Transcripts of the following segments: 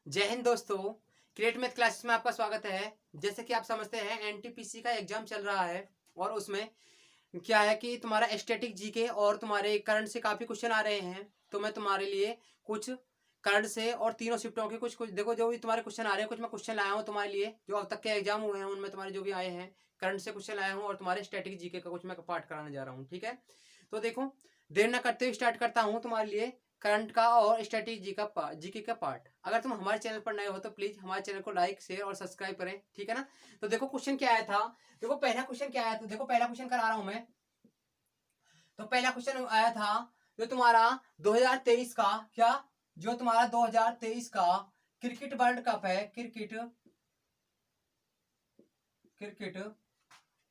जय हिंद दोस्तों। Create math classes में आपका स्वागत है। जैसे कि आप समझते हैं एनटीपीसी का एग्जाम चल रहा है और उसमें क्या है कि तुम्हारा स्टैटिक जीके और तुम्हारे करंट से काफ़ी क्वेश्चन आ रहे हैं। तो मैं तुम्हारे लिए कुछ करंट से और तीनों शिफ्टों के कुछ कुछ देखो जो भी तुम्हारे क्वेश्चन आ रहे हैं, कुछ मैं क्वेश्चन लाया हूँ तुम्हारे लिए जो अब तक के एग्जाम हुए हैं उनमें तुम्हारे जो भी आए हैं करंट से क्वेश्चन लाया हूँ और तुम्हारे स्टैटिक जीके का कुछ मैं पार्ट कराने जा रहा हूँ। ठीक है, तो देखो देर न करते हुए स्टार्ट करता हूँ तुम्हारे लिए करंट का और स्ट्रेटेजी का जीके का पार्ट। अगर तुम हमारे चैनल पर नए हो तो प्लीज हमारे चैनल को लाइक शेयर और सब्सक्राइब करें। ठीक है ना। तो देखो क्वेश्चन क्या आया था। देखो पहला क्वेश्चन क्या आया था। देखो पहला क्वेश्चन करा रहा हूं मैं। तो पहला क्वेश्चन आया था जो तुम्हारा 2023 का क्या, जो तुम्हारा 2023 का क्रिकेट वर्ल्ड कप है, क्रिकेट क्रिकेट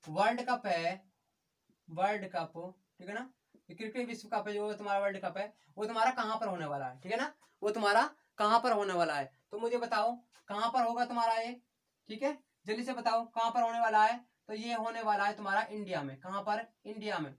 वर्ल्ड कप है, वर्ल्ड कप। ठीक है ना। क्रिकेट विश्व कप है जो तुम्हारा वर्ल्ड कप है वो तुम्हारा कहाँ पर होने वाला है। ठीक है ना, वो तुम्हारा कहाँ पर होने वाला है। तो मुझे बताओ कहाँ पर होगा तुम्हारा ये। ठीक है, जल्दी से बताओ कहाँ पर होने वाला है। तो ये होने वाला है तुम्हारा इंडिया में। कहाँ पर? इंडिया में।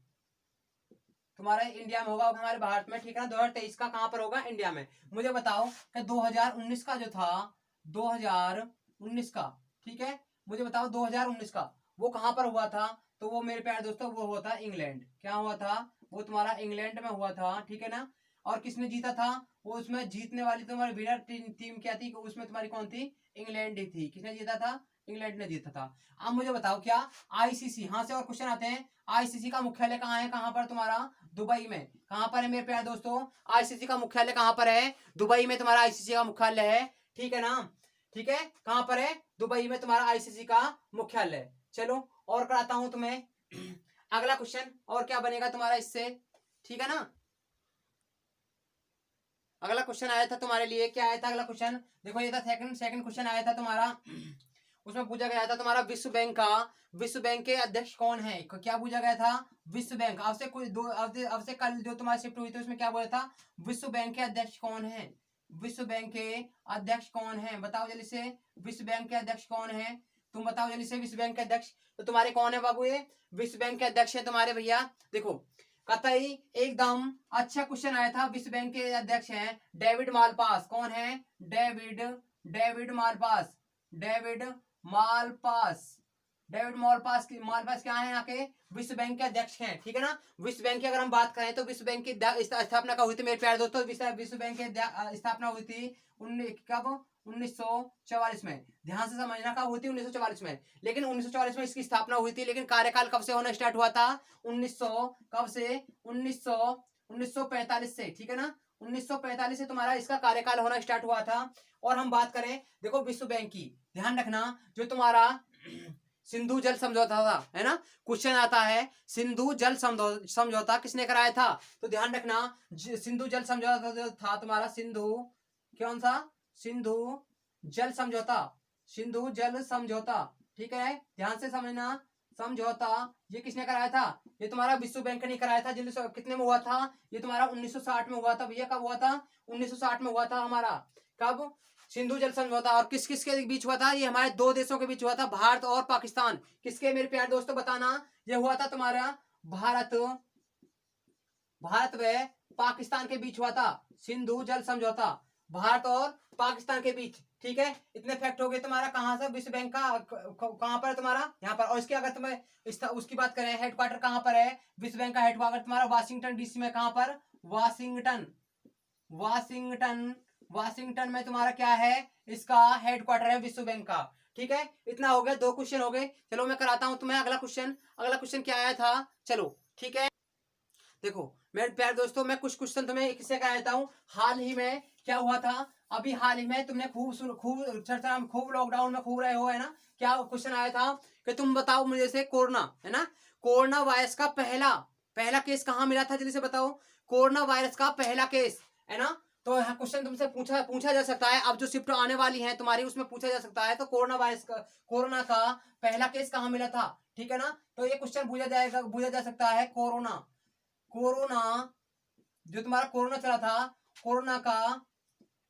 तुम्हारा इंडिया में होगा हमारे भारत में। ठीक है ना, 2023 का कहाँ पर होगा? इंडिया में। मुझे बताओ कि 2019 का जो था, 2019 का, ठीक है, मुझे बताओ 2019 का वो कहाँ पर हुआ था। तो वो मेरे प्यारे दोस्तों वो हुआ था इंग्लैंड। क्या हुआ था? वो तुम्हारा इंग्लैंड में हुआ था। ठीक है ना। और किसने जीता था? वो उसमें जीतने वाली तुम्हारी विनर टीम क्या थी? उसमें तुम्हारी कौन थी? इंग्लैंड ही थी। किसने जीता था? इंग्लैंड ने जीता था। अब मुझे बताओ क्या आईसीसी, हाँ से और क्वेश्चन आते हैं, आईसीसी का मुख्यालय कहाँ है? कहाँ पर तुम्हारा? दुबई में। कहाँ पर है मेरे प्यारे दोस्तों? आईसीसी का मुख्यालय कहाँ पर है? दुबई में तुम्हारा आईसीसी का मुख्यालय है। ठीक है ना। ठीक है, कहाँ पर है? दुबई में तुम्हारा आईसीसी का मुख्यालय। चलो और कराता हूं तुम्हें अगला क्वेश्चन। और क्या बनेगा तुम्हारा इससे? ठीक है ना। अगला क्वेश्चन आया था तुम्हारे लिए, क्या आया था अगला क्वेश्चन? देखो ये था सेकंड सेकंड क्वेश्चन आया था तुम्हारा। उसमें पूछा गया था तुम्हारा विश्व बैंक का, विश्व बैंक के अध्यक्ष कौन है? क्या पूछा गया था? विश्व बैंक। अब से कुछ दो अब से कल जो तुम्हारी शिफ्ट हुई थी उसमें क्या बोला था? विश्व बैंक के अध्यक्ष कौन है? विश्व बैंक के अध्यक्ष कौन है? बताओ जल्दी से। विश्व बैंक के अध्यक्ष कौन है? तुम बताओ जल्दी से। विश्व बैंक के अध्यक्ष तो तुम्हारे कौन है बाबू? ये विश्व बैंक के अध्यक्ष है तुम्हारे भैया। देखो कतई एकदम अच्छा क्वेश्चन आया था। विश्व बैंक के अध्यक्ष हैं डेविड मालपास। कौन है? David David Malpass. David Malpass. David Malpass की मालपास क्या है? यहाँ के विश्व बैंक के अध्यक्ष हैं। ठीक है ना। विश्व बैंक की अगर हम बात करें तो विश्व बैंक की स्थापना कब हुई थी मेरे प्यारे दोस्तों? विश्व बैंक की स्थापना हुई थी कब? 1944 में। ध्यान से समझना कब हुई थी? 1944 में। लेकिन 1944 में इसकी स्थापना हुई थी, लेकिन कार्यकाल कब से होना स्टार्ट हुआ था? 1900 कब से? 1900 1945 से। ठीक है ना, 1945 से तुम्हारा इसका कार्यकाल होना स्टार्ट हुआ था। और हम बात करें देखो विश्व बैंक की, ध्यान रखना जो तुम्हारा सिंधु जल समझौता था, है ना, क्वेश्चन आता है सिंधु जल समझौता किसने कराया था? तो ध्यान रखना सिंधु जल समझौता जो था तुम्हारा, सिंधु कौन सा? सिंधु जल समझौता। सिंधु जल समझौता। ठीक है, ध्यान से समझना। समझौता ये किसने कराया था? ये तुम्हारा विश्व बैंक ने कराया था। जिन कितने में हुआ था? ये तुम्हारा 1960 में हुआ था भैया। कब हुआ था? 1960 में हुआ था हमारा। कब? सिंधु जल समझौता। और किस किस के बीच हुआ था? ये हमारे दो देशों के बीच हुआ था, भारत और पाकिस्तान। किसके मेरे प्यारे दोस्तों बताना? ये हुआ था तुम्हारा भारत भारत व पाकिस्तान के बीच हुआ था सिंधु जल समझौता, भारत और पाकिस्तान के बीच। ठीक है, इतने फैक्ट हो गए तुम्हारा। कहां से? विश्व बैंक का कहां पर है तुम्हारा? यहाँ पर। और इसके अगर तुम्हें उसकी बात करें हेडक्वार्टर कहां पर है विश्व बैंक का? हेडक्वार्टर तुम्हारा वाशिंगटन डीसी में। कहां पर? वाशिंगटन। वाशिंगटन वाशिंगटन में तुम्हारा क्या है? इसका हेडक्वार्टर है विश्व बैंक का। ठीक है, इतना हो गया, दो क्वेश्चन हो गए। चलो मैं कराता हूं तुम्हें अगला क्वेश्चन। अगला क्वेश्चन क्या आया था? चलो ठीक है, देखो मेरे प्यारे दोस्तों मैं कुछ क्वेश्चन तुम्हें किससे का देता हूँ। हाल ही में क्या हुआ था? अभी हाल ही में तुमने खूब चर्चा में, खूब लॉकडाउन में खूब रहे हो, है ना। क्या क्वेश्चन आया था कि तुम बताओ मुझे से कोरोना, है ना, कोरोना वायरस का पहला पहला केस कहाँ मिला था? जल्दी से बताओ। कोरोना वायरस का पहला केस, है ना। तो यहाँ क्वेश्चन तुमसे पूछा पूछा जा सकता है। अब जो शिफ्ट आने वाली है तुम्हारी उसमें पूछा जा सकता है। तो कोरोना का पहला केस कहाँ मिला था? ठीक है ना। तो ये क्वेश्चन पूछा जा सकता है। कोरोना कोरोना जो तुम्हारा कोरोना चला था, कोरोना का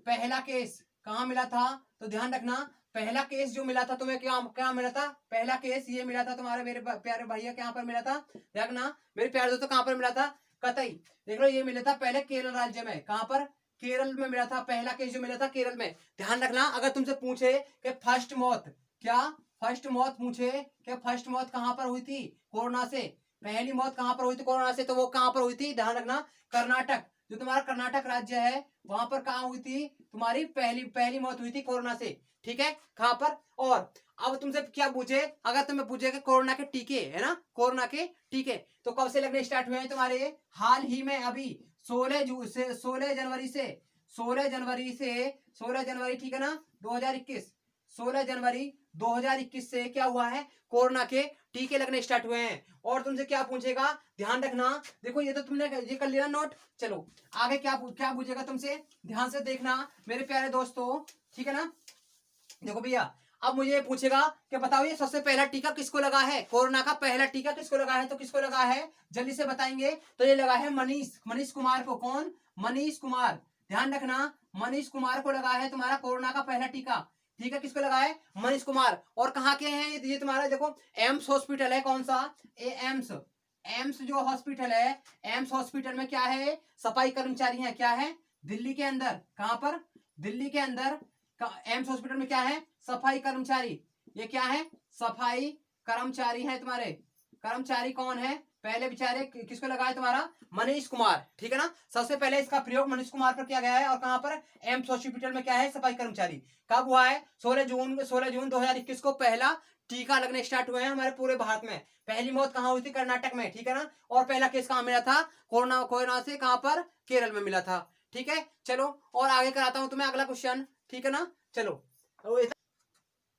पहला केस कहाँ मिला था? तो ध्यान रखना पहला केस जो मिला था तुम्हें, क्या क्या मिला था? पहला केस ये मिला था तुम्हारे मेरे प्यारे भैया। कहाँ पर मिला था? देखना मेरे प्यारे दोस्तों, कहाँ पर मिला था? कतई देख लो, ये मिला था पहले केरल राज्य में। कहाँ पर? केरल में मिला था, पहला केस जो मिला था केरल में। ध्यान रखना, अगर तुमसे पूछे कि फर्स्ट मौत क्या, फर्स्ट मौत पूछे कि फर्स्ट मौत कहां पर हुई थी कोरोना से, पहली मौत कहां पर हुई थी कोरोना से, तो वो कहां पर हुई थी, ध्यान रखना, कर्नाटक, जो तुम्हारा कर्नाटक राज्य है वहां पर कहां हुई थी तुम्हारी पहली पहली मौत हुई थी कोरोना से, ठीक है, कहां पर। और अब तुमसे क्या पूछे, अगर तुम्हें पूछे कि कोरोना के टीके है ना, कोरोना के टीके तो कब से लगने स्टार्ट हुए हैं तुम्हारे, हाल ही में अभी 16 जनवरी से 16 जनवरी ठीक है ना 2021, 16 जनवरी 2021 से क्या हुआ है, कोरोना के टीके लगने स्टार्ट हुए हैं। और तुमसे क्या पूछेगा, ध्यान रखना, देखो ये तो तुमने ये कर लिया नोट, चलो आगे क्या क्या पूछेगा तुमसे, ध्यान से देखना मेरे प्यारे दोस्तों, ठीक है ना। देखो भैया, अब मुझे ये पूछेगा कि बताओ ये सबसे पहला टीका किसको लगा है, कोरोना का पहला टीका किसको लगा है, तो किसको लगा है जल्दी से बताएंगे, तो ये लगा है मनीष कुमार को, कौन, मनीष कुमार, ध्यान रखना, मनीष कुमार को लगा है तुम्हारा कोरोना का पहला टीका, ठीक है, किसको लगा है, मनीष कुमार। और कहाँ के हैं ये तुम्हारा, देखो एम्स हॉस्पिटल है, कौन सा, एम्स, एम्स जो हॉस्पिटल है, एम्स हॉस्पिटल में क्या है, सफाई कर्मचारी है, क्या है, दिल्ली के अंदर, कहां पर, दिल्ली के अंदर एम्स हॉस्पिटल में क्या है, सफाई कर्मचारी, ये क्या है, सफाई कर्मचारी है तुम्हारे, कर्मचारी कौन है, पहले बेचारे किसको लगा है तुम्हारा, मनीष कुमार, ठीक है ना, सबसे पहले इसका प्रयोग मनीष कुमार पर किया गया है, और कहां पर, एम्स हॉस्पिटल में क्या है, सफाई कर्मचारी, कब हुआ है, 16 जून 2021 को पहला टीका लगने स्टार्ट हुए हैं हमारे पूरे भारत में। पहली मौत कहां हुई थी, कर्नाटक में, ठीक है ना, और पहला केस कहां मिला था, कोरोना से कहां पर, केरल में मिला था, ठीक है। चलो और आगे कराता हूं तुम्हें अगला क्वेश्चन, ठीक है ना, चलो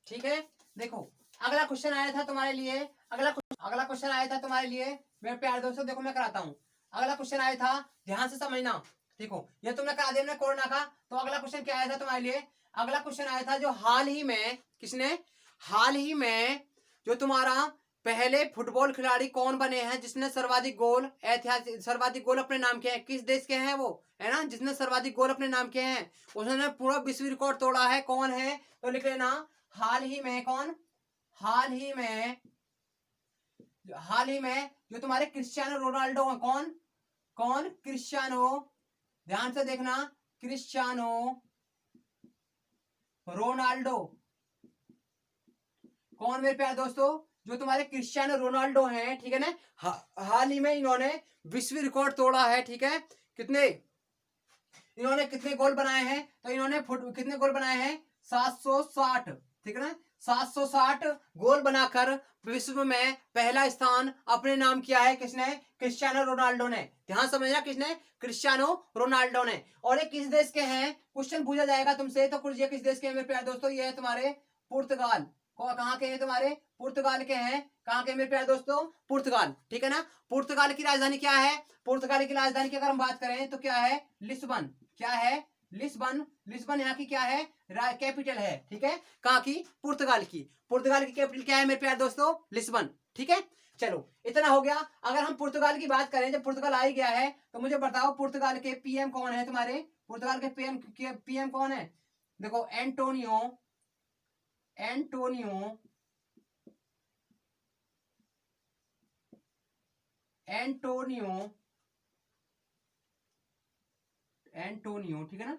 ठीक है। देखो अगला क्वेश्चन आया था तुम्हारे लिए, अगला क्वेश्चन आया था तुम्हारे लिए मेरे प्यारे दोस्तों, देखो मैं कराता हूँ, अगला क्वेश्चन आया था, ध्यान से समझना, देखो ये तुमने करा दिया कोरोना का, तो अगला क्वेश्चन क्या आया था तुम्हारे लिए, अगला क्वेश्चन आया था जो हाल ही में किसने, हाल ही में जो तुम्हारा पहले फुटबॉल खिलाड़ी कौन बने हैं जिसने सर्वाधिक गोल, ऐतिहासिक सर्वाधिक गोल अपने नाम के हैं, किस देश के हैं वो, है ना, जिसने सर्वाधिक गोल अपने नाम के हैं, उसने पूरा विश्व रिकॉर्ड तोड़ा है, कौन है, तो लिख लेना हाल ही में, कौन, हाल ही में, हाल ही में जो तुम्हारे क्रिस्टियानो रोनाल्डो है, कौन, कौन, क्रिस्टियानो, ध्यान से देखना, क्रिस्टियानो रोनाल्डो, कौन मेरे प्यारे दोस्तों, जो तुम्हारे क्रिस्टियानो रोनाल्डो हैं, ठीक है ना, हाल ही में इन्होंने विश्व रिकॉर्ड तोड़ा है, ठीक है, कितने, इन्होंने कितने गोल बनाए हैं, तो इन्होंने कितने गोल बनाए हैं, 760, ठीक है ना, 760 गोल बनाकर विश्व में पहला स्थान अपने नाम किया है, किसने, क्रिस्टियानो रोनाल्डो ने, ध्यान समझना, किसने, क्रिस्टियानो रोनाल्डो ने। और ये किस देश के हैं, क्वेश्चन पूछा जाएगा तुमसे, तो ये किस देश के हैं मेरे प्यारे दोस्तों, ये है तुम्हारे पुर्तगाल, कहाँ के हैं तुम्हारे, पुर्तगाल के हैं, कहाँ के मेरे प्यारे दोस्तों, पुर्तगाल, ठीक है ना। पुर्तगाल की राजधानी क्या है, पुर्तगाल की राजधानी की अगर हम बात करें तो क्या है, लिस्बन, क्या है, लिस्बन, लिस्बन यहाँ की क्या है, कैपिटल है, ठीक है, कहाँ की, पुर्तगाल की, पुर्तगाल की कैपिटल क्या है मेरे प्यारे दोस्तों, लिस्बन, ठीक है। चलो इतना हो गया। अगर हम पुर्तगाल की बात करें, जब पुर्तगाल आ ही गया है तो मुझे बताओ पुर्तगाल के पीएम कौन है तुम्हारे, पुर्तगाल के पीएम कौन है, देखो एंटोनियो, एंटोनियो, एंटोनियो, एंटोनियो, ठीक है ना,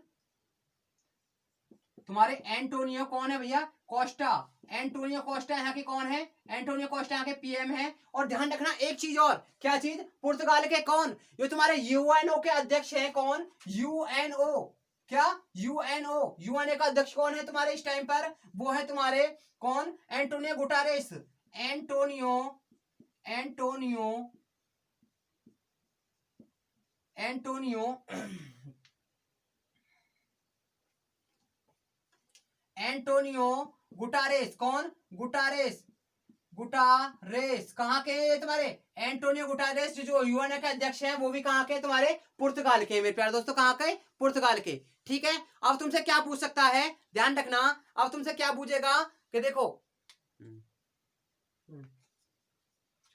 तुम्हारे एंटोनियो कौन है भैया, कोस्टा, एंटोनियो कोस्टा यहाँ के कौन है, एंटोनियो कोस्टा यहाँ के पीएम है। और ध्यान रखना एक चीज और, क्या चीज, पुर्तगाल के कौन, ये तुम्हारे यूएनओ के अध्यक्ष हैं, कौन, यूएनओ, क्या, यूएनओ, यूएनओ का अध्यक्ष कौन है तुम्हारे इस टाइम पर, वो है तुम्हारे कौन, Antonio Guterres, Antonio, Antonio, Antonio Antonio Guterres, कौन, गुटारेस, गुटारेस कहाँ के तुम्हारे, एंटोनियो गुटारेस जो यूएन के अध्यक्ष हैं वो भी कहाँ के तुम्हारे, पुर्तगाल के मेरे प्यारे दोस्तों, कहाँ के, पुर्तगाल के, ठीक है। अब तुमसे क्या पूछ सकता है, ध्यान रखना, अब तुमसे क्या पूछेगा कि देखो,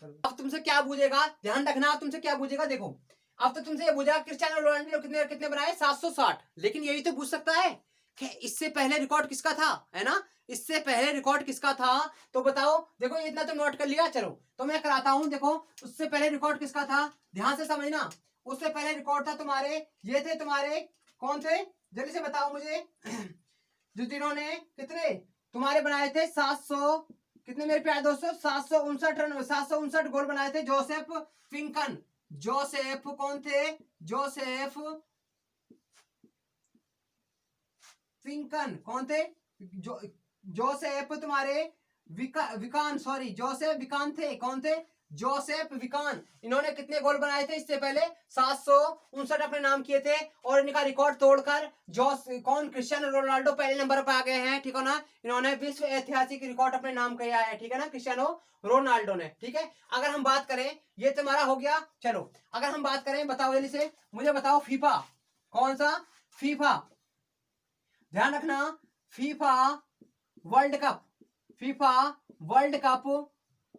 अब तुमसे क्या पूछेगा, ध्यान रखना, अब तुमसे क्या पूछेगा, देखो अब तो तुमसे ये पूछेगा क्रिस्टियानो रोनाल्डो कितने कितने बनाए, 760, लेकिन यही तो पूछ सकता है कि इससे पहले रिकॉर्ड किसका था, है ना, इससे पहले रिकॉर्ड किसका था, तो बताओ, देखो इतना तो नोट कर लिया, चलो तो मैं कराता हूं, देखो उससे पहले रिकॉर्ड किसका था, ध्यान से समझना, उससे पहले रिकॉर्ड था तुम्हारे, ये थे तुम्हारे कौन थे जल्दी से बताओ मुझे। जिन्होंने कितने तुम्हारे बनाए थे 700, कितने मेरे प्यारे दोस्तों, 759 रन, 759 गोल बनाए थे जोसेफ फिंकन। जोसेफ कौन थे, जोसेफ फिंकन कौन थे, जोसेफ तुम्हारे विकान, सॉरी जोसेफ विकान थे, कौन थे, जोसेफ विकान। इन्होंने कितने गोल बनाए थे इससे पहले, 759 अपने नाम किए थे, और इनका रिकॉर्ड तोड़कर कौन, क्रिस्टियानो रोनाल्डो पहले नंबर पर आ गए हैं, ठीक है ना। इन्होंने विश्व ऐतिहासिक रिकॉर्ड अपने नाम किया है, ठीक है ना, क्रिस्टियानो रोनाल्डो ने, ठीक है। अगर हम बात करें, ये तुम्हारा हो गया, चलो अगर हम बात करें, बताओ जल्दी से मुझे बताओ, फीफा कौन सा, फीफा ध्यान रखना, FIFA world cup, FIFA world cup,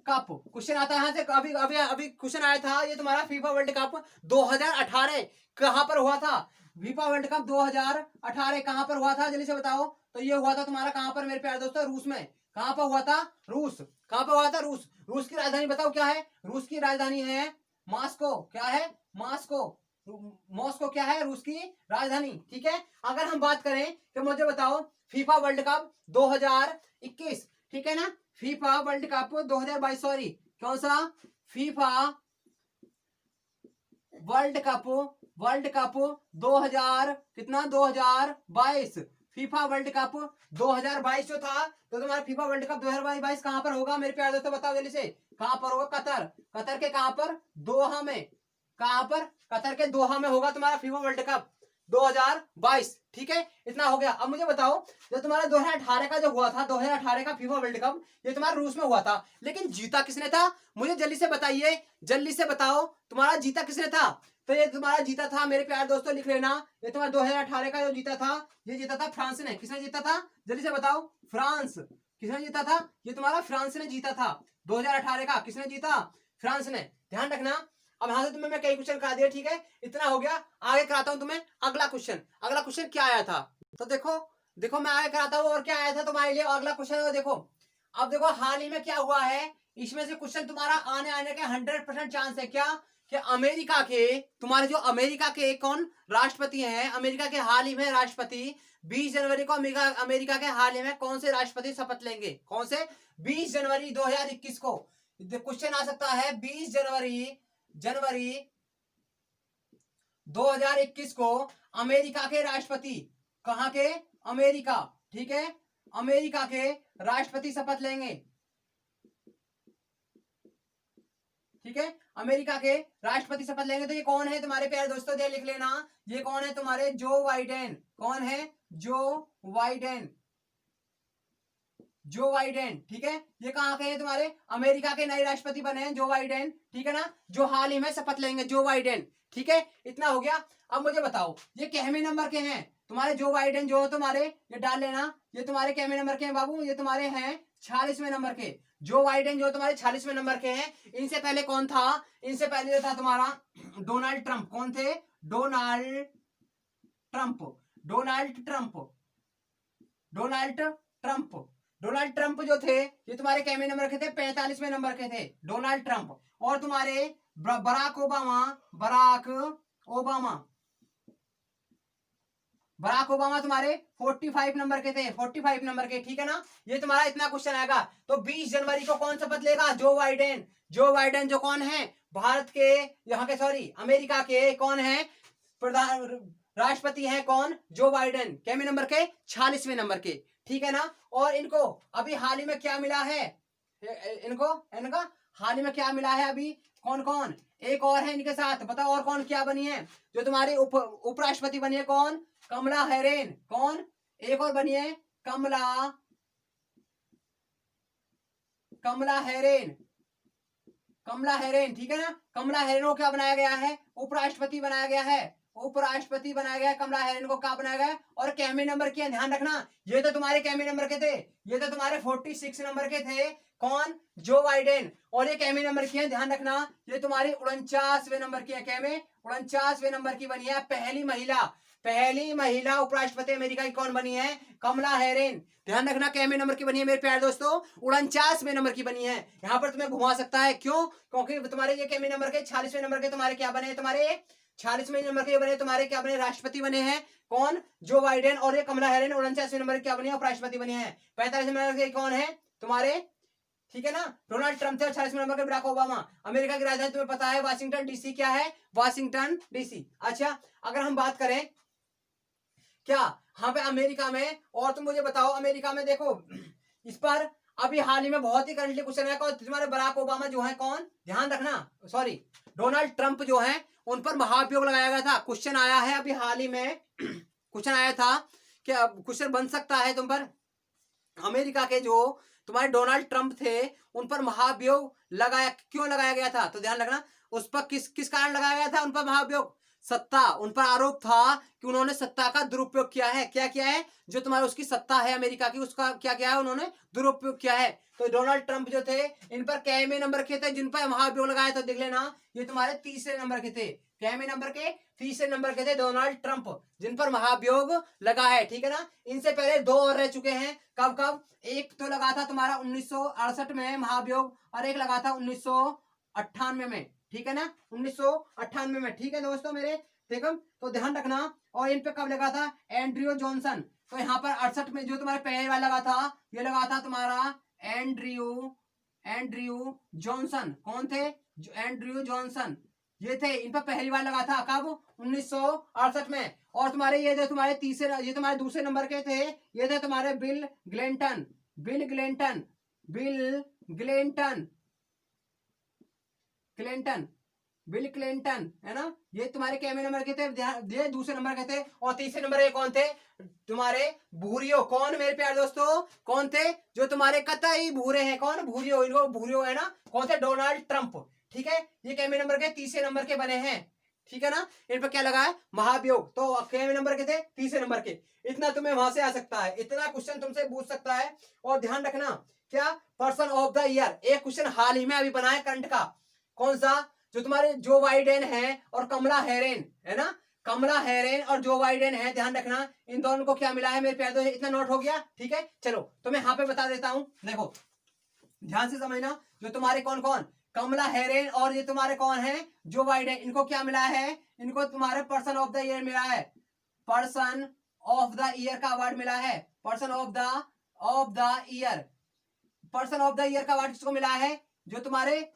cup question आता है यहाँ से, अभी अभी अभी क्वेश्चन आया था, ये तुम्हारा फीफा वर्ल्ड कप 2018 कहां पर हुआ था, फीफा वर्ल्ड कप 2018 कहां पर हुआ था, जल्दी से बताओ। तो ये हुआ था तुम्हारा कहां पर मेरे प्यारे दोस्तों, रूस में। कहां पर हुआ था, रूस। कहां पर हुआ था, रूस। रूस की राजधानी बताओ क्या है, रूस की राजधानी है मॉस्को, क्या है, मॉस्को, मॉस्को क्या है, रूस की राजधानी, ठीक है। अगर हम बात करें तो मुझे बताओ, फीफा वर्ल्ड कप 2021, ठीक है ना, फीफा वर्ल्ड कप 2022, सॉरी कौन सा, FIFA world cup, world cup 2000 कितना, 2022, फीफा वर्ल्ड कप 2022 जो था, तो तुम्हारा फीफा वर्ल्ड कप 2022 कहां पर होगा मेरे प्यारे दोस्तों, बताओ जल्दी से, कहां पर होगा, कतर, कतर के कहां पर, दोहा में, कहां पर, कतर के दोहा में होगा तुम्हारा फीफा वर्ल्ड कप 2022, ठीक है। इतना हो गया। अब मुझे बताओ, जो तुम्हारा 2018 का जो हुआ था, 2018 का फीफा वर्ल्ड कप, ये तुम्हारा रूस में हुआ था, लेकिन जीता किसने था, मुझे जल्दी से बताइए, जल्दी से बताओ, तुम्हारा जीता किसने था। तो ये तुम्हारा जीता था मेरे प्यारे दोस्तों, लिख लेना, ये तुम्हारा 2018 का जो जीता था, ये जीता था फ्रांस ने। किसने जीता था, जल्दी से बताओ, फ्रांस। किसने जीता था, ये तुम्हारा फ्रांस ने जीता था 2018 का, किसने जीता, फ्रांस ने, ध्यान रखना। अब यहां से तुम्हें मैं कई क्वेश्चन करा दिया, ठीक है, इतना हो गया। आगे कराता हूं तुम्हें अगला क्वेश्चन। अगला क्वेश्चन क्या आया था, तो देखो देखो मैं आगे कराता हूं, और क्या आया था तुम्हारे लिए अगला क्वेश्चन, देखो। अब देखो हाल ही में क्या हुआ है, इसमें से क्वेश्चन तुम्हारा आने के 100% चांस है, क्या, कि अमेरिका के, तुम्हारे जो अमेरिका के कौन राष्ट्रपति हैं, अमेरिका के हाल ही में राष्ट्रपति 20 जनवरी को अमेरिका के हाल ही में कौन से राष्ट्रपति शपथ लेंगे, कौन से, 20 जनवरी 2021 को क्वेश्चन आ सकता है, 20 जनवरी 2021 को अमेरिका के राष्ट्रपति, कहां के, अमेरिका, ठीक है, अमेरिका के राष्ट्रपति शपथ लेंगे, ठीक है, अमेरिका के राष्ट्रपति शपथ लेंगे। तो ये कौन है तुम्हारे प्यारे दोस्तों, लिख लेना, ये कौन है तुम्हारे, जो बाइडेन, कौन है, जो बाइडेन, जो बाइडेन, ठीक है। ये कहां के हैं तुम्हारे, अमेरिका के नए राष्ट्रपति बने हैं जो बाइडेन, ठीक है ना, जो हाल ही में शपथ लेंगे, जो बाइडेन, ठीक है। इतना हो गया। अब मुझे बताओ, ये कितने नंबर के हैं तुम्हारे, जो बाइडेन जो तुम्हारे, ये डाल लेना, ये तुम्हारे कितने नंबर के हैं बाबू, ये तुम्हारे हैं 46वें नंबर के, जो बाइडेन जो तुम्हारे 46वें नंबर के हैं। इनसे पहले कौन था, इनसे पहले जो था तुम्हारा डोनाल्ड ट्रंप, कौन थे, Donald Trump, Donald Trump, Donald Trump, Donald Trump जो थे, ये तुम्हारे कितने नंबर के थे, 45वें नंबर के थे डोनाल्ड ट्रंप। और तुम्हारे Barack Obama, Barack Obama, Barack Obama तुम्हारे 45 नंबर के थे, 45 नंबर के, ठीक है ना। ये तुम्हारा इतना क्वेश्चन आएगा। तो 20 जनवरी को कौन शपथ लेगा, जो बाइडेन, जो बाइडेन जो कौन है, भारत के, यहाँ के सॉरी अमेरिका के कौन है, प्रधान राष्ट्रपति हैं, कौन, जो बाइडेन, कितने नंबर के, 46वें नंबर के, ठीक है ना। और इनको अभी हाल ही में क्या मिला है, इनको इनका हाल ही में क्या मिला है अभी, कौन कौन, एक और है इनके साथ, बताओ और कौन क्या बनी है, जो तुम्हारी उपराष्ट्रपति बनी है, कौन, कमला हैरिस, कौन, एक और बनी है, कमला हैरिस, कमला हैरिस, ठीक है ना। कमला हैरिस को क्या बनाया गया है, उपराष्ट्रपति बनाया गया है, उपराष्ट्रपति बनाया गया है, कमला हैरिस को क्या बनाया गया है, और कितने नंबर की है, ध्यान रखना। ये तो तुम्हारे कितने नंबर के थे, ये तो तुम्हारे 46 नंबर के थे, कौन, जो बाइडेन। और ये कितने नंबर की है, ध्यान रखना, ये तुम्हारी 49वें नंबर की है, क्या में 49वें नंबर की बनी है, पहली महिला उपराष्ट्रपति अमेरिका की कौन बनी है, कमला हैरिस। ध्यान रखना कितने नंबर की बनी है मेरे प्यारे दोस्तों, 49वें नंबर की बनी है। यहाँ पर तुम्हें घुमा सकता है, क्यों, क्योंकि तुम्हारे ये कितने नंबर के, 46वें नंबर के तुम्हारे क्या बने, तुम्हारे 46वें नंबर के बने तुम्हारे क्या बने, राष्ट्रपति बने हैं कौन, जो बाइडेन, और ये कमला हैरिस 49वें नंबर क्या बने, उपराष्ट्रपति बने हैं। 45वें नंबर के कौन है तुम्हारे, ठीक है ना, डोनाल्ड ट्रंप थे। 48वें नंबर के बराक ओबामा। अमेरिका की राजधानी तुम्हें पता है वाशिंगटन डीसी, क्या है वाशिंगटन डीसी। अच्छा अगर हम बात करें क्या यहाँ पे अमेरिका में, और तुम मुझे बताओ अमेरिका में देखो इस पर अभी हाल ही में बहुत ही करंटली क्वेश्चन है कौन, तुम्हारे बराक ओबामा जो है कौन, ध्यान रखना, सॉरी डोनाल्ड ट्रंप जो है उन पर महाभियोग लगाया गया था। क्वेश्चन आया है अभी हाल ही में क्वेश्चन आया था कि अब क्वेश्चन बन सकता है तुम पर, अमेरिका के जो तुम्हारे डोनाल्ड ट्रंप थे उन पर महाभियोग लगाया, क्यों लगाया गया था, तो ध्यान रखना उस पर किस किस कारण लगाया गया था उन पर महाभियोग, सत्ता, उन पर आरोप था कि उन्होंने सत्ता का दुरुपयोग किया है। क्या किया है, जो तुम्हारा उसकी सत्ता है अमेरिका की उसका क्या किया है उन्होंने दुरुपयोग किया है। तो डोनाल्ड ट्रंप जो थे इन पर कैमे नंबर के थे जिन पर महाभियोग लगाया था, देख लेना ये तुम्हारे तीसरे नंबर के थे, कैमे नंबर के तीसरे नंबर के थे डोनाल्ड ट्रंप जिन पर महाभियोग लगा है, ठीक है ना। इनसे पहले दो और रह चुके हैं, कब कब, एक तो लगा था तुम्हारा 1968 में महाभियोग, और एक लगा था 1998 में, ठीक है ना, 1998 में, ठीक है दोस्तों मेरे, देखो तो ध्यान रखना। और इन पे कब लगा था, एंड्रयू जॉनसन, तो यहाँ पर 68 में जो तुम्हारे पहले वाला लगा था, ये लगा था तुम्हारा एंड्रयू जॉनसन, कौन थे, एंड्रयू जॉनसन, ये थे, इन पर पहली बार लगा था कब, 1968 में। और तुम्हारे ये जो तुम्हारे तीसरे, ये तुम्हारे दूसरे नंबर के थे, ये थे तुम्हारे Bill Clinton, Bill Clinton, Bill Clinton, Clinton, Bill Clinton, है ना, ये तुम्हारे कैमे नंबर के थे, ये दूसरे नंबर के थे। और तीसरे नंबर के कौन थे, तुम्हारे भूरियो, कौन मेरे प्यारे दोस्तों, कौन थे, जो तुम्हारे कतई भूरे हैं, कौन भूरियो, इनको भूरियो है ना, कौन थे, डोनाल्ड ट्रंप, ठीक है, ये कैमे नंबर के तीसरे नंबर के बने हैं, ठीक है ना। इन पर क्या लगा है महाभियोग, तो कैमे नंबर के थे तीसरे नंबर के। इतना तुम्हें वहां से आ सकता है, इतना क्वेश्चन तुमसे पूछ सकता है। और ध्यान रखना क्या, पर्सन ऑफ द ईयर, एक क्वेश्चन हाल ही में अभी बना है करंट का, कौन सा, जो तुम्हारे जो बाइडेन है और कमला हैरिस है ना, कमला हैरिस और जो बाइडेन है, ध्यान रखना इन दोनों को क्या मिला है मेरे प्यारे दोस्त, इतना नोट हो गया, ठीक है। चलो तो मैं यहाँ पे बता देता हूं, देखो ध्यान से समझना, जो तुम्हारे कौन कौन, कमला हैरिस और ये तुम्हारे कौन है, जो बाइडेन, इनको क्या मिला है, इनको तुम्हारे पर्सन ऑफ द ईयर मिला है, पर्सन ऑफ द ईयर का अवार्ड मिला है, person of the year, person of the year का अवार्ड किसको मिला है, जो तुम्हारे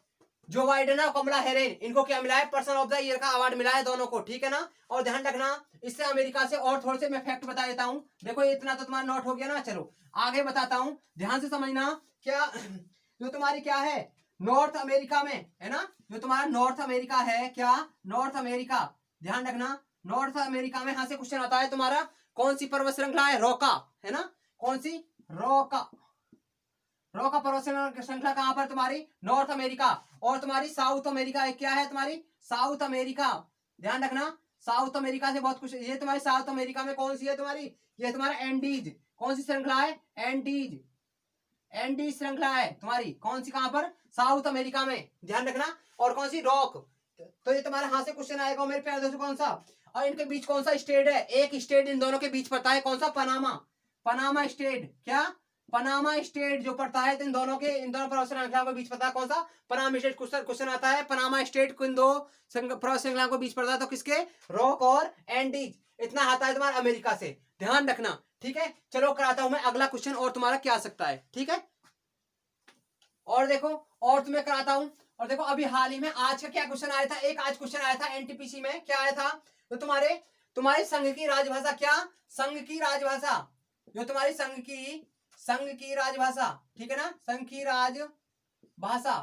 जो बाइडेन और कमला हैरिस, इनको क्या मिला है, पर्सन ऑफ द ईयर का अवार्ड मिला है दोनों को, ठीक है ना। और ध्यान रखना इससे अमेरिका से और थोड़े से मैं फैक्ट बता देता हूं, देखो इतना तो तुम्हारा नोट हो गया ना। चलो आगे बताता हूं, ध्यान से समझना, क्या जो तुम्हारी क्या है नॉर्थ अमेरिका में, है ना, जो तुम्हारा नॉर्थ अमेरिका है, क्या नॉर्थ अमेरिका, ध्यान रखना नॉर्थ अमेरिका में, यहां से क्वेश्चन आता है तुम्हारा, कौन सी पर्वत श्रृंखला है, रॉका, है ना, कौन सी, रॉका, रॉका पर्वत श्रृंखला कहां पर, तुम्हारी नॉर्थ अमेरिका। और तुम्हारी साउथ अमेरिका क्या है, तुम्हारी साउथ अमेरिका, ध्यान रखना साउथ अमेरिका से बहुत कुछ, ये तुम्हारी साउथ अमेरिका में कौन सी है तुम्हारी, ये तुम्हारा एंडीज, कौन सी श्रृंखला है, एंडीज, एंडीज श्रृंखला है तुम्हारी, कौन सी, कहां पर, साउथ अमेरिका में, ध्यान रखना। और कौन सी, रॉक, तो ये तुम्हारे हाथ से क्वेश्चन आएगा मेरे प्यारे दोस्तों, कौन सा, और इनके बीच कौन सा स्टेट है, एक स्टेट इन दोनों के बीच पड़ता है, कौन सा, पनामा, पनामा स्टेट, क्या पनामा स्टेट जो पड़ता है इन दोनों के, इन दोनों पर्वत श्रृंखला के बीच पड़ता है, कौन सा, पनामा स्टेट। क्वेश्चन आता है पनामा स्टेट इन दो पर्वत श्रृंखला के बीच पड़ता है, तो किसके, रॉक और एंडीज, इतना आता है तुम्हारा अमेरिका से, ध्यान रखना, ठीक है। चलो कराता हूं मैं अगला क्वेश्चन, और तुम्हारा क्या आ सकता है, ठीक है। और देखो, और तुम्हें कराता हूं, और देखो अभी हाल ही में आज का क्या क्वेश्चन आया था, एक आज क्वेश्चन आया था एनटीपीसी में, क्या आया था, तो तुम्हारे संघ की राजभाषा, क्या संघ की राजभाषा, जो तुम्हारी संघ की राजभाषा, ठीक है ना, संघ की राजभाषा,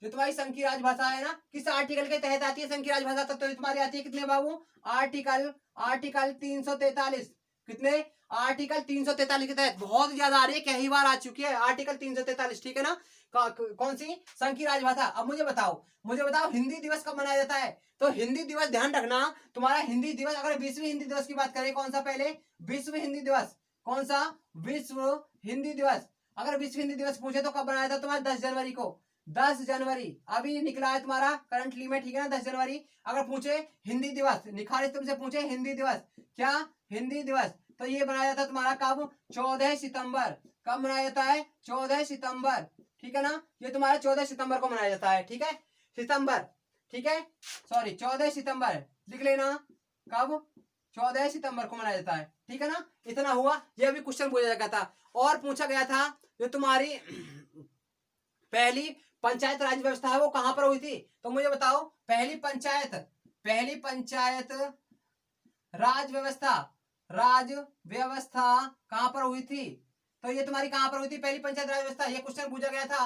जो तुम्हारी संघ की राजभाषा है ना, किस आर्टिकल के तहत आती है संघ की राजभाषा, तो तुम्हारी आती है कितने बाबू, आर्टिकल 343, कितने, आर्टिकल 343 के तहत, बहुत ज्यादा आ रही है, कई बार आ चुकी है आर्टिकल 343, ठीक है ना। कौन सी, संघ की राजभाषा। अब मुझे बताओ हिंदी दिवस कब मनाया जाता है, तो हिंदी दिवस, ध्यान रखना तुम्हारा हिंदी दिवस, अगर विश्व हिंदी दिवस की बात करें, कौन सा पहले, विश्व हिंदी दिवस, कौन सा, विश्व हिंदी दिवस, अगर विश्व हिंदी दिवस पूछे तो कब बनाया था तुम्हारा, 10 जनवरी को, 10 जनवरी अभी निकला है तुम्हारा करंटली में, ठीक है ना, 10 जनवरी। अगर पूछे हिंदी दिवस, निखारित तुमसे पूछे हिंदी दिवस, क्या हिंदी दिवस, तो ये बनाया जाता है तुम्हारा कब, 14 सितंबर, कब मनाया जाता है, 14 सितंबर, ठीक है ना, ये तुम्हारा 14 सितंबर को मनाया जाता है, ठीक है, सितंबर, ठीक है, सॉरी 14 सितंबर, लिख लेना। कब? 14 सितंबर को मनाया जाता है, ठीक है ना। इतना हुआ, ये भी क्वेश्चन पूछा गया था। और पूछा गया था जो तुम्हारी पहली पंचायत राज व्यवस्था है वो कहां पर हुई थी, तो मुझे बताओ पहली पंचायत राज व्यवस्था कहां पर हुई थी, तो ये तुम्हारी कहां पर हुई थी पहली पंचायत राज व्यवस्था, ये क्वेश्चन पूछा गया था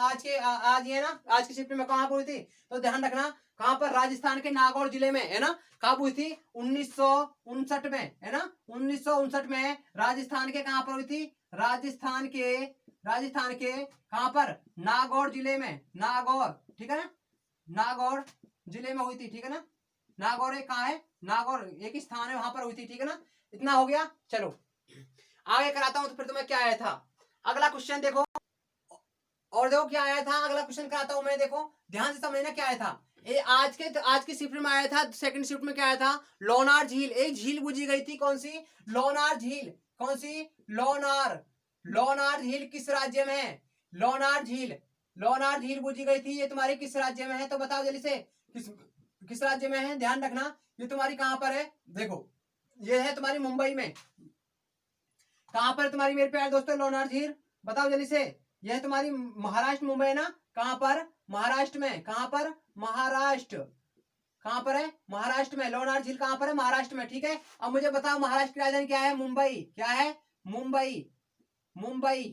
आज ये ना, आज की शिफ्ट में कहां पर हुई थी, तो ध्यान रखना कहां पर, राजस्थान के नागौर जिले में, है ना। कब हुई थी? 1959 में, है ना। 1959 में राजस्थान के कहां पर हुई थी, राजस्थान के कहां पर, नागौर जिले में, नागौर, ठीक है ना, नागौर जिले में हुई थी, ठीक है ना। नागौर कहाँ है, नागौर एक स्थान है वहां पर हुई थी, ठीक है ना। इतना हो गया, चलो आगे कराता हूं, तो फिर तुम्हें क्या आया था अगला क्वेश्चन, देखो और देखो क्या आया था अगला क्वेश्चन कराता हूं मैं, देखो ध्यान से समझना क्या आया था। ये आज की शिफ्ट में आया था, सेकंड शिफ्ट में क्या आया था, लोनार झील, एक झील बुझी गई थी, कौन सी, लोनार झील, कौन सी, लोनार झील किस राज्य में है, लोनार झील बुझी गई थी, ये तुम्हारी किस राज्य में है, तो बताओ जल्दी से, किस राज्य में है, ध्यान रखना, ये तुम्हारी कहां पर है, देखो ये है तुम्हारी मुंबई में, कहां पर तुम्हारी मेरे प्यारे दोस्तों लोनार झील, बताओ जल्दी से, यह तुम्हारी महाराष्ट्र मुंबई ना, कहां पर, महाराष्ट्र में, कहां पर, महाराष्ट्र, कहां पर है, महाराष्ट्र में, लोनार झील कहां पर है, महाराष्ट्र में, ठीक है। अब मुझे बताओ महाराष्ट्र की राजधानी क्या है, मुंबई, क्या है, मुंबई,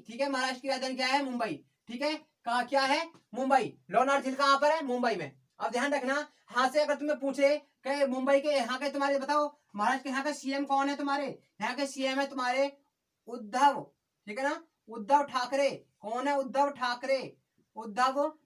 ठीक है, महाराष्ट्र की राजधानी क्या है, मुंबई, ठीक है, कहा क्या है, मुंबई, लोनार झील कहां पर है, मुंबई में। अब ध्यान रखना, यहाँ से अगर तुम्हें पूछे कि मुंबई के यहाँ के तुम्हारे बताओ महाराष्ट्र के यहाँ का सीएम कौन है, तुम्हारे यहाँ के सीएम है तुम्हारे उद्धव, ठीक है ना, उद्धव ठाकरे, कौन है, उद्धव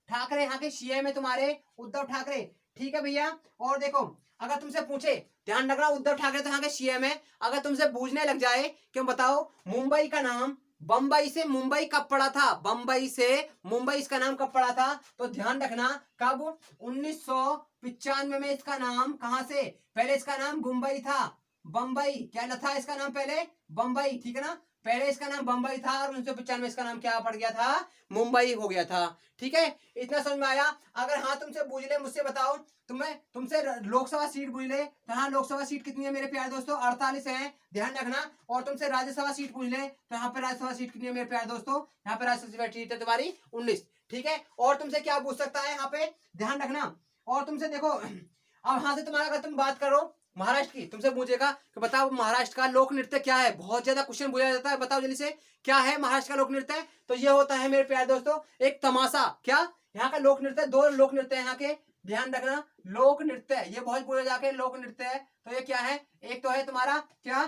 ठाकरे यहाँ के सीएम है तुम्हारे उद्धव ठाकरे, ठीक है भैया। और देखो अगर तुमसे पूछे, ध्यान रखना उद्धव ठाकरे तो यहाँ के सीएम है, अगर तुमसे पूछने लग जाए कि बताओ मुंबई का नाम बंबई से मुंबई कब पड़ा था, बंबई से मुंबई इसका नाम कब पड़ा था, तो ध्यान रखना कब, 1995 में इसका नाम कहां से, पहले इसका नाम मुंबई था, बंबई क्या था इसका नाम पहले, बंबई, ठीक है ना, पहले इसका नाम बंबई था और 1995 इसका नाम क्या पड़ गया था, मुंबई हो गया था, ठीक है। इतना समझ में आया। अगर हाँ तुमसे पूछ ले, मुझसे बताओ, तुमसे लोकसभा सीट पूछ ले, तो हाँ लोकसभा सीट कितनी है मेरे प्यारे दोस्तों, 48 है, ध्यान रखना। और तुमसे राज्यसभा सीट पूछ ले, तो यहाँ पे राज्यसभा सीट कितनी है मेरे प्यारे दोस्तों, यहाँ पे राज्यसभा सीट है तुम्हारी 19, ठीक है। और तुमसे क्या पूछ सकता है यहाँ पे, ध्यान रखना। और तुमसे देखो अब यहाँ से तुम्हारा अगर तुम बात करो महाराष्ट्र की, तुमसे पूछेगा कि बताओ महाराष्ट्र का लोक नृत्य क्या है, बहुत ज्यादा क्वेश्चन पूछा जाता है, बताओ जल्दी से क्या है महाराष्ट्र का लोक नृत्य, तो ये होता है मेरे प्यारे दोस्तों एक तमाशा, क्या यहाँ का लोक नृत्य, दो लोक नृत्य यहाँ के, ध्यान रखना, लोक नृत्य ये बहुत पूछा जाके लोक नृत्य है, तो ये क्या है, एक तो है तुम्हारा क्या,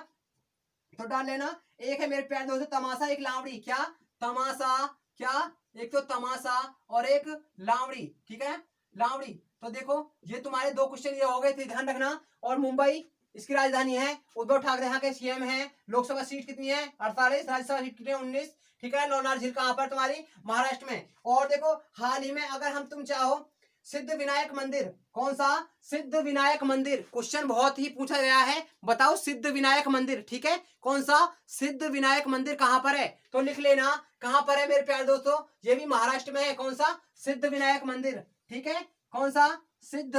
तो डाल लेना, एक है मेरे प्यारे दोस्तों तमाशा, एक लावड़ी, क्या तमाशा, क्या एक तो तमाशा और एक लावड़ी, ठीक है, लावड़ी। तो देखो ये तुम्हारे दो क्वेश्चन ये हो गए थे, ध्यान रखना। और मुंबई इसकी राजधानी है, उद्धव ठाकरे यहाँ के सीएम है, लोकसभा सीट कितनी है 48, राज्यसभा सीट कितनी है 19, ठीक है। लोनार झील कहां पर तुम्हारी महाराष्ट्र में। और देखो हाल ही में अगर हम तुम चाहो सिद्ध विनायक मंदिर, कौन सा, सिद्ध विनायक मंदिर, क्वेश्चन बहुत ही पूछा गया है, बताओ सिद्ध विनायक मंदिर, ठीक है, कौन सा सिद्ध विनायक मंदिर कहां पर है, तो लिख लेना कहां पर है मेरे प्यारे दोस्तों, ये भी महाराष्ट्र में है, कौन सा सिद्ध विनायक मंदिर, ठीक है, कौन सा सिद्ध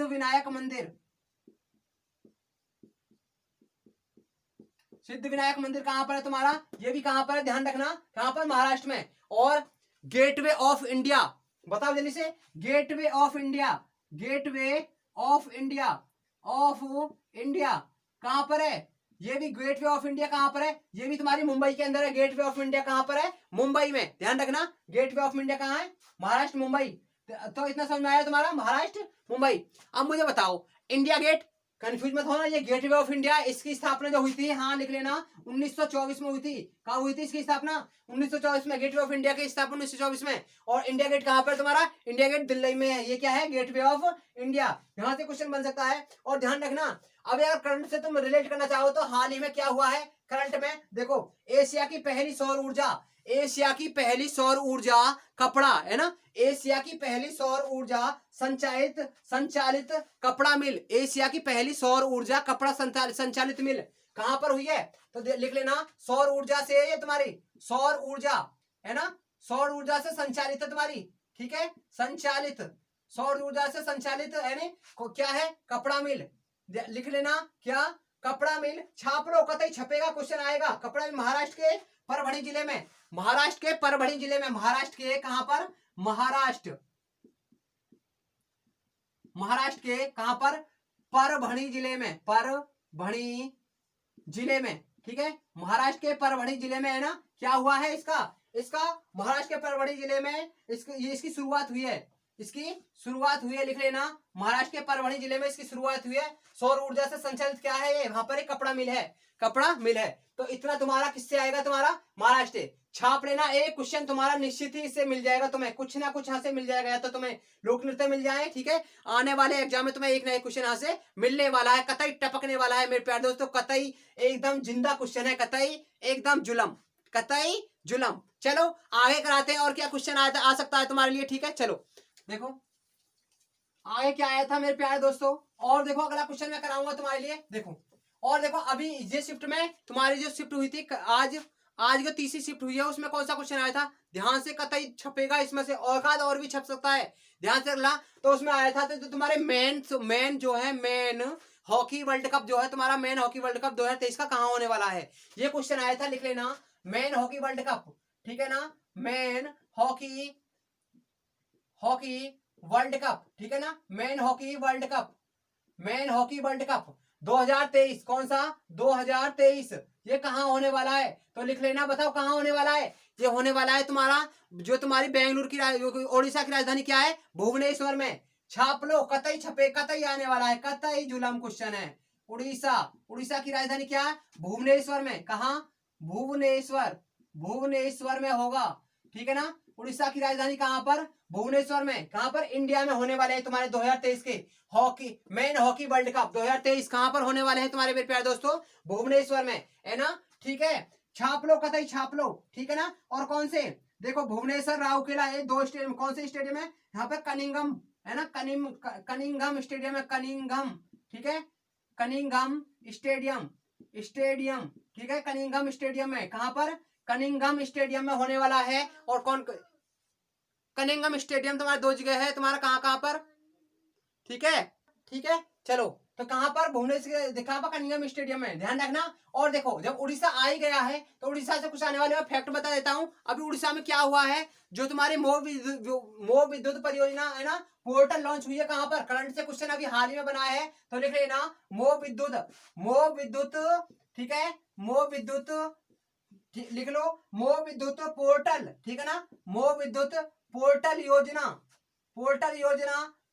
विनायक मंदिर, सिद्ध विनायक मंदिर कहां पर है तुम्हारा, ये भी कहां पर है, ध्यान रखना कहां पर, महाराष्ट्र में। और गेटवे ऑफ इंडिया, बताओ जल्दी से, गेटवे ऑफ इंडिया कहां पर है, ये भी गेटवे ऑफ इंडिया कहां पर है, ये भी तुम्हारी मुंबई के अंदर है, गेटवे ऑफ इंडिया कहां पर है, मुंबई में, ध्यान रखना गेटवे ऑफ इंडिया कहां है, महाराष्ट्र मुंबई। तो इतना समझ में आया तुम्हारा महाराष्ट्र मुंबई। अब मुझे बताओ इंडिया गेट, कंफ्यूज मत होना, ये गेटवे ऑफ इंडिया इसकी स्थापना जो हुई थी, हाँ लिख लेना 1924 में हुई थी, कहाँ हुई थी इसकी स्थापना 1924 में, गेटवे ऑफ इंडिया की स्थापना 1924 में। और इंडिया गेट कहाँ पर तुम्हारा, इंडिया गेट दिल्ली में है, ये क्या है गेटवे ऑफ इंडिया, यहाँ से क्वेश्चन बन सकता है। और ध्यान रखना अब यार करंट से तुम रिलेट करना चाहो तो हाल ही में क्या हुआ है करंट में, देखो एशिया की पहली सौर ऊर्जा कपड़ा, है ना, एशिया की पहली सौर ऊर्जा संचालित कपड़ा मिल, एशिया की पहली सौर ऊर्जा कपड़ा संचालित मिल कहां पर हुई है, तो लिख लेना सौर ऊर्जा से, ये तुम्हारी सौर ऊर्जा है ना, सौर ऊर्जा से संचालित है तुम्हारी, ठीक है, संचालित सौर ऊर्जा से संचालित यानी क्या है, कपड़ा मिल। लिख लेना क्या, कपड़ा मिल। छाप लो, कतई छपेगा, क्वेश्चन आएगा। कपड़ा मिल महाराष्ट्र के परभणी जिले में, महाराष्ट्र के परभणी जिले में, महाराष्ट्र के कहां पर, महाराष्ट्र, महाराष्ट्र के कहां पर, परभणी जिले में, परभणी जिले में, ठीक है। महाराष्ट्र के परभणी जिले में है ना, क्या हुआ है इसका महाराष्ट्र के परभणी जिले में इसकी शुरुआत हुई है, इसकी शुरुआत हुई है। लिख लेना, महाराष्ट्र के परभणी जिले में इसकी शुरुआत हुई है। सौर ऊर्जा से संचालित क्या है ये, वहां पर एक कपड़ा मिल है, कपड़ा मिल है। तो इतना तुम्हारा किससे आएगा, तुम्हारा महाराष्ट्र। छाप लेना, एक क्वेश्चन तुम्हारा निश्चित ही इससे मिल जाएगा, तुम्हें कुछ ना कुछ यहाँ से मिल जाएगा, या तो तुम्हें लोक नृत्य मिल जाए, ठीक है। आने वाले एग्जाम में तुम्हें एक ना एक क्वेश्चन यहाँ से मिलने वाला है, कतई टपकने वाला है मेरे प्यारे दोस्तों, कतई एकदम जिंदा क्वेश्चन है, कतई एकदम जुलम, कतई जुलम। चलो आगे कराते हैं, और क्या क्वेश्चन आ सकता है तुम्हारे लिए, ठीक है। चलो देखो आगे क्या आया था मेरे प्यारे दोस्तों, और देखो अगला क्वेश्चन मैं कराऊंगा तुम्हारे लिए। देखो और देखो, अभी ये शिफ्ट में तुम्हारी जो शिफ्ट हुई थी आज जो तीसरी शिफ्ट हुई है, उसमें कौन सा क्वेश्चन आया था, ध्यान से, कतई छपेगा इसमें से, और भी छप सकता है, ध्यान से अगला। तो उसमें आया था तो तुम्हारे मेन जो है, मेन हॉकी वर्ल्ड कप जो है तुम्हारा, मेन हॉकी वर्ल्ड कप 2023 का कहाँ होने वाला है, ये क्वेश्चन आया था। लिख लेना, मेन हॉकी वर्ल्ड कप, ठीक है ना, मेन हॉकी वर्ल्ड कप, ठीक है ना, main hockey world cup, main hockey world cup 2023, कौन सा, 2023, ये कहाँ होने वाला है। तो लिख लेना, बताओ कहाँ होने वाला है। ये होने वाला है तुम्हारा, जो तुम्हारी बेंगलुरु की, ओडिशा की राजधानी क्या है, भुवनेश्वर में। छाप लो, कतई छपे, कतई आने वाला है, कतई जुलम क्वेश्चन है। उड़ीसा की राजधानी क्या है, भुवनेश्वर में। कहा, भुवनेश्वर में होगा, ठीक है ना। उड़ीसा की राजधानी कहां पर, भुवनेश्वर में। कहां पर, इंडिया में होने वाले हैं तुम्हारे 2023 के मेन हॉकी वर्ल्ड कप 2023 कहां पर होने वाले हैं तुम्हारे मेरे प्यारे दोस्तों, भुवनेश्वर में, है ना, ठीक है। छाप लो, कतई छाप लो, ठीक है ना। और कौन से, देखो भुवनेश्वर, राउरकेला, ये दो स्टेडियम, कौन से स्टेडियम है यहाँ पे, कनिंगम है ना, कनिंगम स्टेडियम है, कनिंगम, ठीक है, कनिंगम स्टेडियम, ठीक है, कनिंगम स्टेडियम में, कहां पर, कनिंगम स्टेडियम में होने वाला है। और कौन, कनिंगम स्टेडियम तुम्हारा दो जगह है, तुम्हारा कहां कहां पर, ठीक है, ठीक है। चलो तो कहां पर, भुवनेश्वर, कहां पर, कनिंगम स्टेडियम में, ध्यान रखना। और देखो जब उड़ीसा आ ही गया है तो उड़ीसा से कुछ आने वाले मैं फैक्ट बता देता हूं। अभी उड़ीसा में क्या हुआ है, जो तुम्हारी मोह विद्युत परियोजना है ना, पोर्टल लॉन्च हुई है, कहां पर, करंट से क्वेश्चन अभी हाल ही में बना है, तो लिख लेना, मोह विद्युत, ठीक है, मोह विद्युत, लिख लो, मोह विद्युत पोर्टल, ठीक है ना, मोह विद्युत पोर्टल योजना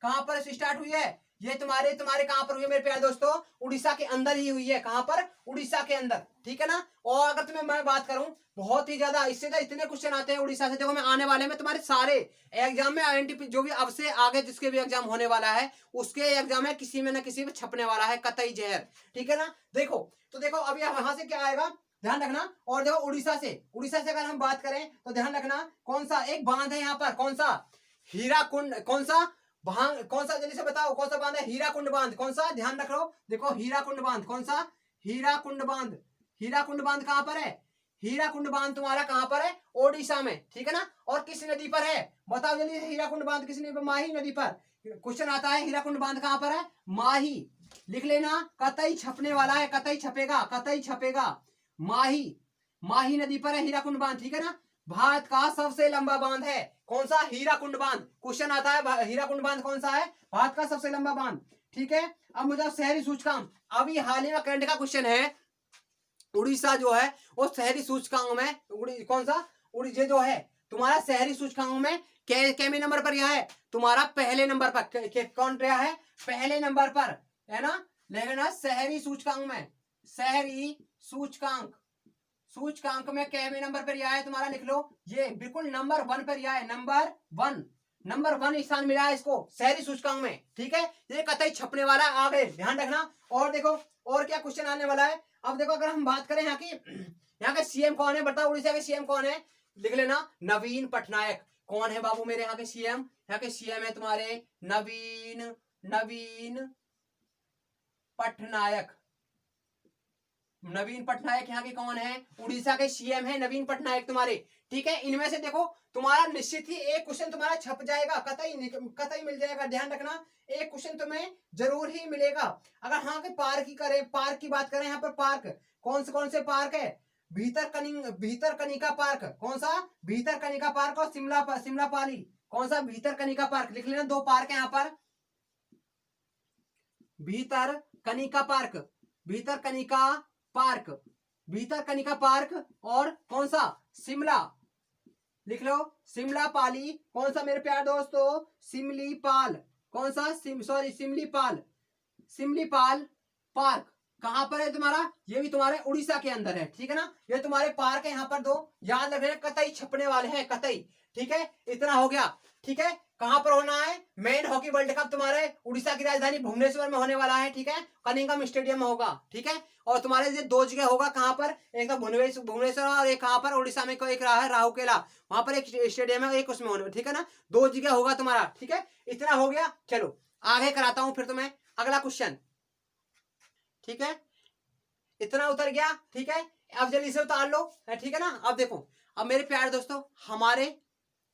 कहां पर स्टार्ट हुई है, ये तुम्हारे कहां पर हुई है मेरे प्यारे दोस्तों, उड़ीसा के अंदर ही हुई है। कहां पर, उड़ीसा के अंदर, ठीक है ना। और अगर तुम्हें मैं बात करूं, बहुत ही ज्यादा, इससे तो इतने क्वेश्चन आते हैं उड़ीसा से, देखो मैं आने वाले में तुम्हारे सारे एग्जाम में आईएनटीपी जो भी अब से आगे जिसके भी एग्जाम होने वाला है, उसके एग्जाम में किसी में ना किसी में छपने वाला है, कतई जहर, ठीक है ना। देखो तो देखो अभी वहां से क्या आएगा, ध्यान रखना। और देखो उड़ीसा से अगर हम बात करें तो ध्यान रखना, कौन सा एक बांध है यहाँ पर, कौन सा, हीराकुंड, कौन सा जल्दी से बताओ, कौन सा बांध है, हीराकुंड बांध, कौन सा, ध्यान रखो। देखो हीराकुंड बांध, कौन सा, हीराकुंड बांध कहां पर है, हीराकुंड बांध तुम्हारा कहां पर है, ओडिशा में, ठीक है ना। और किस नदी पर है, बताओ जल्दी से, हीराकुंड बांध किस नदी पर, माही नदी पर। क्वेश्चन आता है, हीराकुंड बांध कहां पर है, माही, लिख लेना, कतई छपने वाला है, कतई छपेगा, माही नदी पर है हीराकुंड बांध, ठीक है ना। भारत का सबसे लंबा बांध है, कौन सा, हीराकुंड बांध। क्वेश्चन आता है, हीराकुंड बांध कौन सा है, भारत का सबसे लंबा बांध, ठीक है। अब मुझे शहरी सूचकांक, अभी हाल ही में करंट का क्वेश्चन है, उड़ीसा जो है वो शहरी सूचकांक में, कौन सा, उड़ीसा जो है तुम्हारा शहरी सूचकांक में केमी नंबर पर यह है, तुम्हारा पहले नंबर पर, कौन रहा है, पहले नंबर पर, है ना। लेकिन शहरी सूचकांक में, शहरी सूचकांक में केमी नंबर पर यह है तुम्हारा, लिख लो, ये बिल्कुल नंबर 1 पर यह है, नंबर वन स्थान मिला है इसको शहरी सूचकांक में, ठीक है। ये कतई छपने वाला है आगे, ध्यान रखना। और देखो और क्या क्वेश्चन आने वाला है। अब देखो अगर हम बात करें यहाँ के सीएम कौन है, बताओ उड़ीसा के सीएम कौन है, लिख लेना, नवीन पटनायक। कौन है बाबू मेरे यहाँ के सीएम, है तुम्हारे नवीन पटनायक, नवीन पटनायक यहाँ के कौन है, उड़ीसा के सीएम है नवीन पटनायक तुम्हारे, ठीक है। इनमें से देखो तुम्हारा निश्चित ही एक क्वेश्चन तुम्हारा छप जाएगा, कतई मिल जाएगा, ध्यान रखना एक क्वेश्चन तुम्हें जरूर ही मिलेगा। अगर हाँ के पार्क की करें, पार्क की बात करें, यहाँ पर पार्क कौन से पार्क है, भीतर कनिका पार्क, कौन सा, भीतर कनिका पार्क और शिमला पाली, कौन सा, भीतर कनिका पार्क, लिख लेना, दो पार्क है यहाँ पर, भीतर कनिका पार्क, भीतर कनिका पार्क, भीतर कनिका पार्क और कौन सा, शिमला, लिख लो शिमला पाली, कौन सा मेरे प्यार दोस्तों, शिमली पाल, कौन सा, शिमली पाल पार्क, कहां पर है तुम्हारा, ये भी तुम्हारे उड़ीसा के अंदर है, ठीक है ना। ये तुम्हारे पार्क है यहाँ पर दो, याद रखना, कतई छपने वाले हैं, कतई, ठीक है। इतना हो गया, ठीक है। कहां पर होना है, मेन हॉकी वर्ल्ड कप तुम्हारे उड़ीसा की राजधानी भुवनेश्वर में होने वाला है, ठीक है, कनिंगम स्टेडियम में होगा, ठीक है। और तुम्हारे ये दो जगह होगा, कहां पर, एक तो भुवनेश्वर और एक कहां पर उड़ीसा में, एक रहा है राउरकेला, वहां पर एक स्टेडियम है, एक उसमें होने, ठीक है ना, दो जगह होगा तुम्हारा, ठीक है। इतना हो गया, चलो आगे कराता हूं फिर तुम्हें अगला क्वेश्चन, ठीक है। इतना उतर गया, ठीक है। अब जल्दी से उतार लो, ठीक है ना। अब देखो, अब मेरे प्यारे दोस्तों हमारे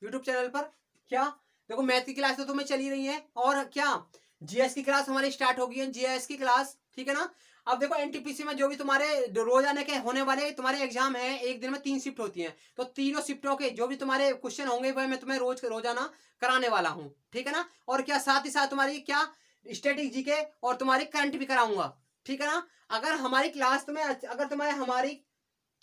यूट्यूब चैनल पर क्या, देखो मैथ की क्लास तो तुम्हें चली रही है, और क्या जीएस की क्लास हमारी स्टार्ट हो गई है, जीएस की क्लास, ठीक है ना। अब देखो एनटीपीसी में जो भी तुम्हारे रोजाना के होने वाले तुम्हारे एग्जाम है, एक दिन में 3 शिफ्ट होती हैं, तो तीनों शिफ्टों के जो भी तुम्हारे क्वेश्चन होंगे वह मैं तुम्हें रोजाना कराने वाला हूँ, ठीक है ना। और क्या साथ ही साथ तुम्हारी क्या स्टैटिक जीके और तुम्हारी करंट भी कराऊंगा, ठीक है ना। अगर हमारी क्लास तुम्हें, अगर तुम्हें हमारी,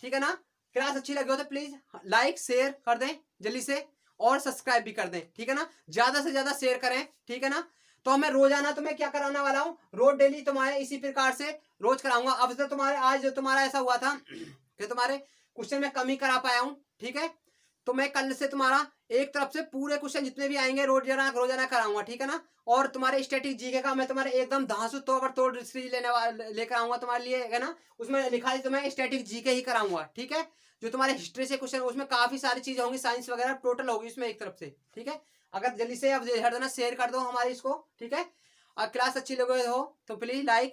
ठीक है ना, क्लास अच्छी लगी हो तो प्लीज लाइक शेयर कर दें जल्दी से, और सब्सक्राइब भी कर दें, ठीक है ना, ज्यादा से ज्यादा शेयर करें, ठीक है ना। तो मैं रोजाना तुम्हें क्या कराने वाला हूँ, रोज डेली तुम्हारे इसी प्रकार से रोज कराऊंगा। अब तो तुम्हारे आज जो तुम्हारा ऐसा हुआ था कि तुम्हारे क्वेश्चन में कम ही करा पाया हूँ, ठीक है। तो मैं कल से तुम्हारा एक तरफ से पूरे क्वेश्चन जितने भी आएंगे रोजाना कराऊंगा, ठीक है ना। और तुम्हारे स्टैटिक जीके का मैं तुम्हारे एकदम धांसू तोड़ सीरीज लेकर आऊंगा तुम्हारे लिए, है ना। उसमें लिखा है तुम्हें स्टैटिक जीके ही कराऊंगा, ठीक है। जो तुम्हारे हिस्ट्री से क्वेश्चन उसमें काफी सारी चीजें होंगी, साइंस वगैरह टोटल होगी उसमें एक तरफ से, ठीक है। अगर जल्दी से अब हर देना शेयर कर दो हमारे इसको, ठीक है। और क्लास अच्छी लगे हो तो प्लीज लाइक